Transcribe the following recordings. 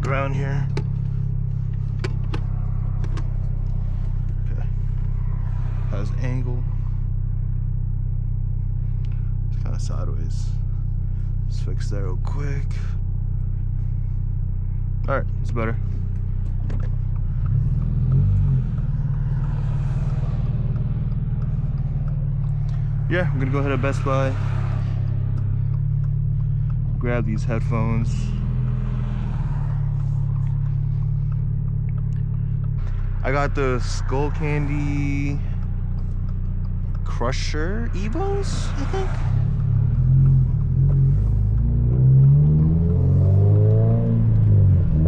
look around here. Okay. Has angle. It's kind of sideways. Let's fix that real quick. All right, it's better. Yeah, I'm gonna go ahead to Best Buy, grab these headphones. I got the Skull Candy Crusher Evos, I think.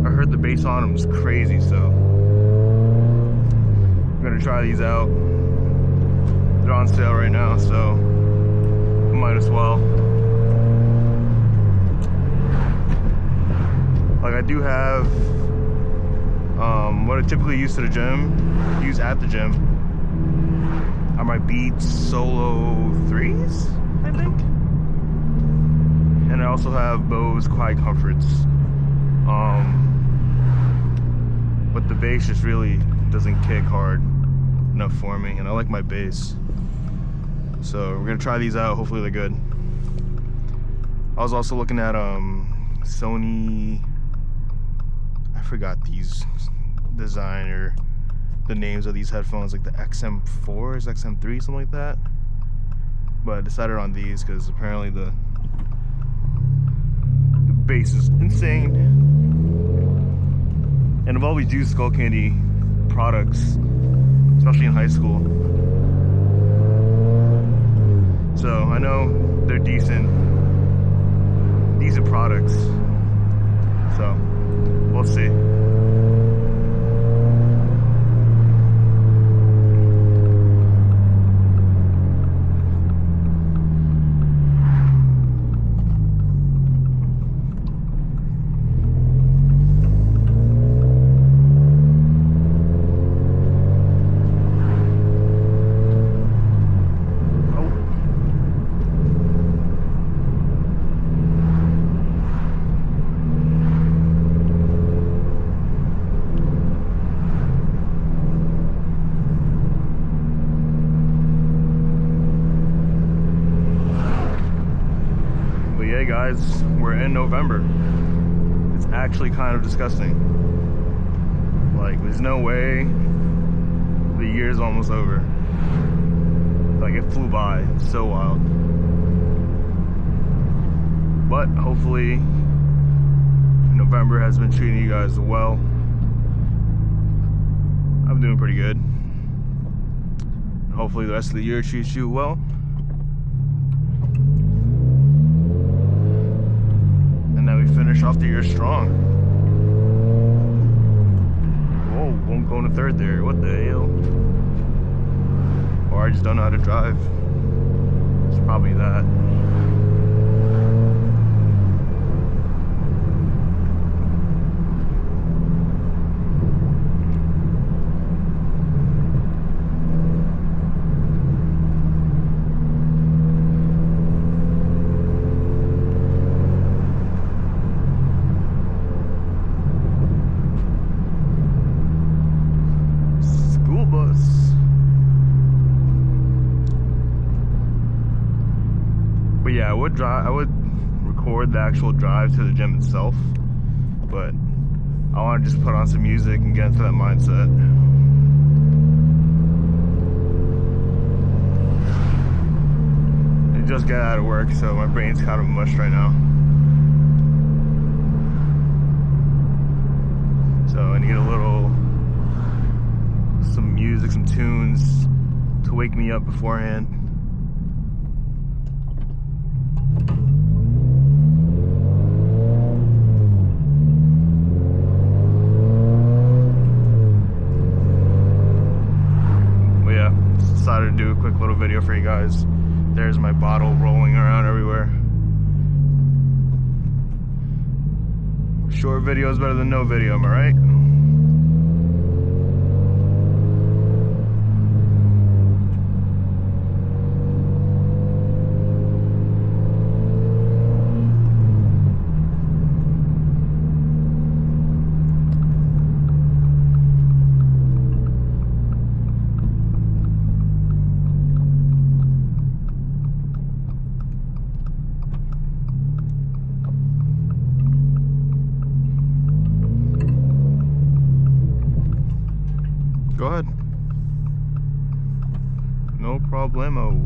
I heard the bass on them is crazy, so I'm gonna try these out. They're on sale right now, so might as well. Like, I do have what I typically use at the gym, are my Beats Solo 3s, I think. And I also have Bose Quiet Comforts. But the bass just really doesn't kick hard enough for me, and I like my bass. So we're gonna try these out, hopefully they're good. I was also looking at Sony, I forgot these designer, the names of these headphones, like the XM4s, XM3, something like that. But I decided on these because apparently the bass is insane. And I've always used Skull Candy products, especially in high school. So I know they're decent products. So we'll see. Guys, we're in November. It's actually kind of disgusting. Like, there's no way the year's almost over. Like, it flew by. It's so wild. But hopefully November has been treating you guys well. I'm doing pretty good. Hopefully the rest of the year treats you well. Finish off the year strong. Whoa, won't go into third there. What the hell? Or I just don't know how to drive. It's probably that. Yeah, I would record the actual drive to the gym itself, but I want to just put on some music and get into that mindset. I just got out of work, so my brain's kind of mush right now. So I need some music, some tunes to wake me up beforehand. Decided to do a quick little video for you guys. There's my bottle rolling around everywhere. Short video is better than no video, am I right? Go ahead. No problemo.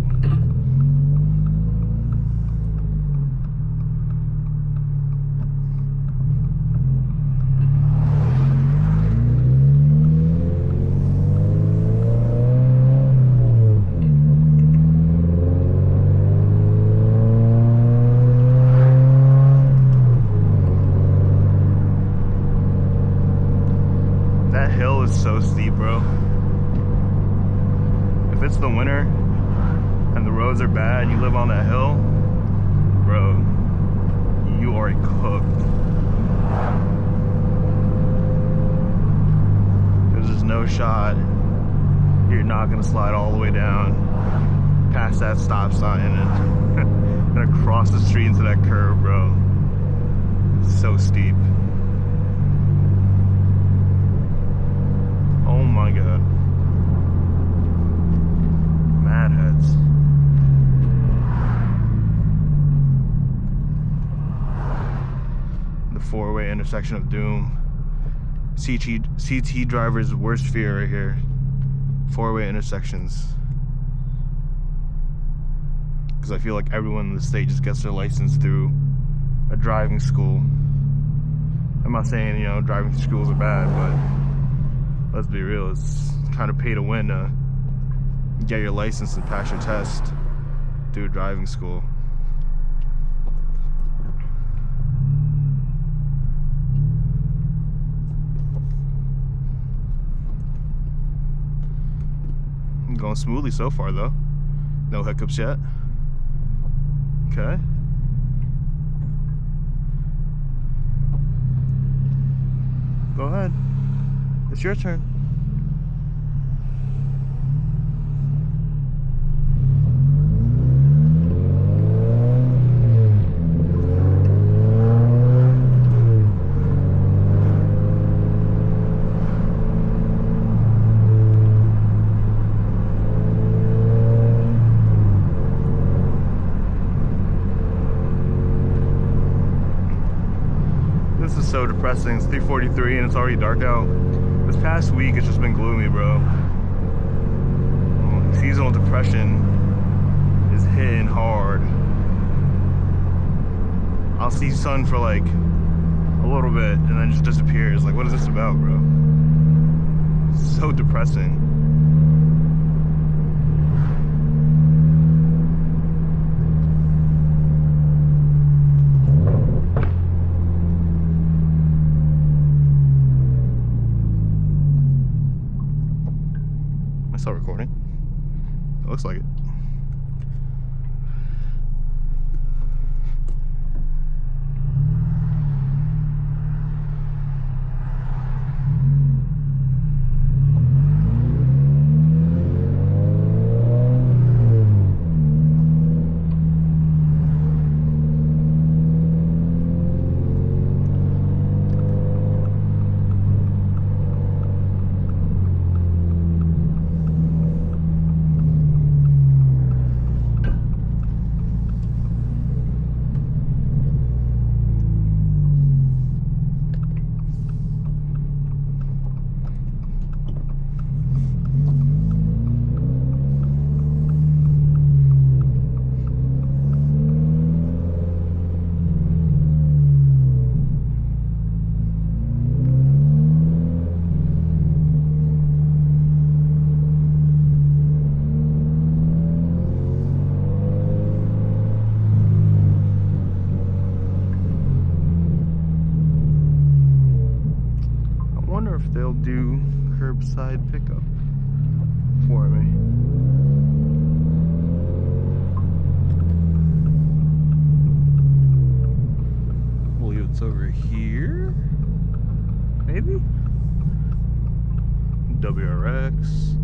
That hill is so steep, bro. If it's the winter and the roads are bad, you live on that hill, bro, you are cooked. There's just no shot you're not gonna slide all the way down past that stop sign and across the street into that curve, bro. It's so steep. Oh my god. Mad heads. The four-way intersection of doom. CT driver's worst fear right here. Four-way intersections. Because I feel like everyone in the state just gets their license through a driving school. I'm not saying, you know, driving schools are bad, but let's be real, it's kind of pay to win to get your license and pass your test through driving school. I'm going smoothly so far though. No hiccups yet. Okay. Go ahead. It's your turn. This is so depressing. It's 3:43 and it's already dark out. This past week it's just been gloomy, bro. Seasonal depression is hitting hard. I'll see sun for like a little bit and then just disappears. Like, what is this about, bro? It's so depressing. Still recording. It looks like it. They'll do curbside pickup for me. I believe it's over here. Maybe? WRX.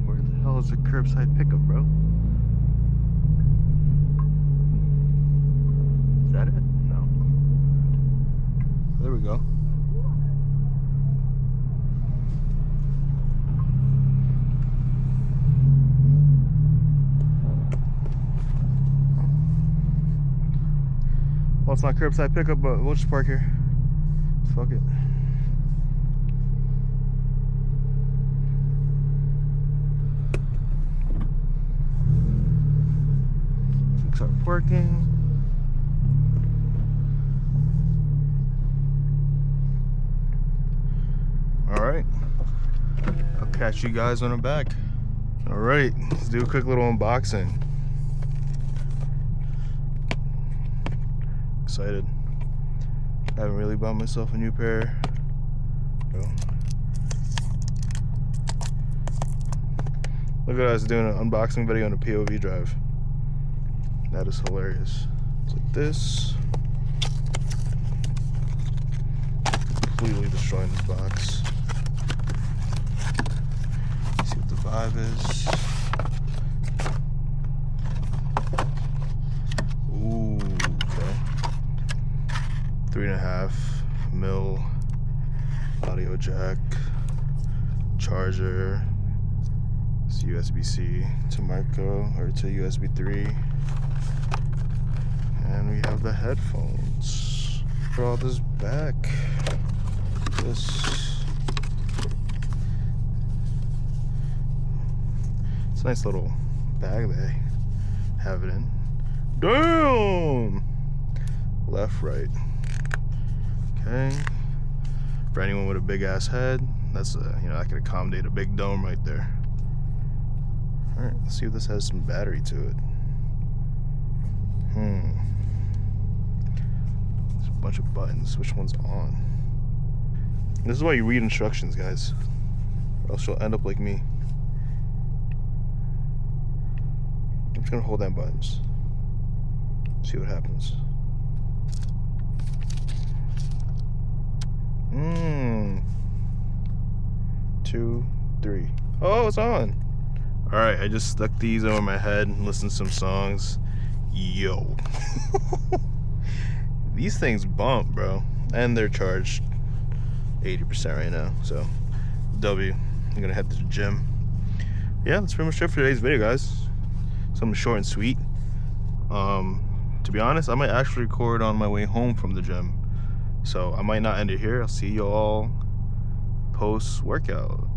Where the hell is the curbside pickup, bro? Is that it? No. There we go. Well, it's not curbside pickup, but we'll just park here. Fuck it. brakes are working. All right, I'll catch you guys when I'm back. All right, let's do a quick little unboxing. Excited. I haven't really bought myself a new pair. Look at us doing an unboxing video on a POV drive. That is hilarious. It's like this. Completely destroying this box. See what the vibe is. Ooh, okay. 3.5 mil audio jack, charger. It's USB-C to micro or to USB 3. And we have the headphones. Put all this back. This. It's a nice little bag they have it in. Damn! Left, right. Okay. For anyone with a big ass head, that's that could accommodate a big dome right there. All right, let's see if this has some battery to it. There's a bunch of buttons. Which one's on? This is why you read instructions, guys, or else you'll end up like me. I'm just gonna hold down buttons. See what happens. 2, 3. Oh, it's on. All right, I just stuck these over my head and listened to some songs. Yo. These things bump, bro. And they're charged 80% right now. So, W. I'm gonna head to the gym. Yeah, that's pretty much it for today's video, guys. Something short and sweet. To be honest, I might actually record on my way home from the gym. So I might not end it here. I'll see you all post-workout.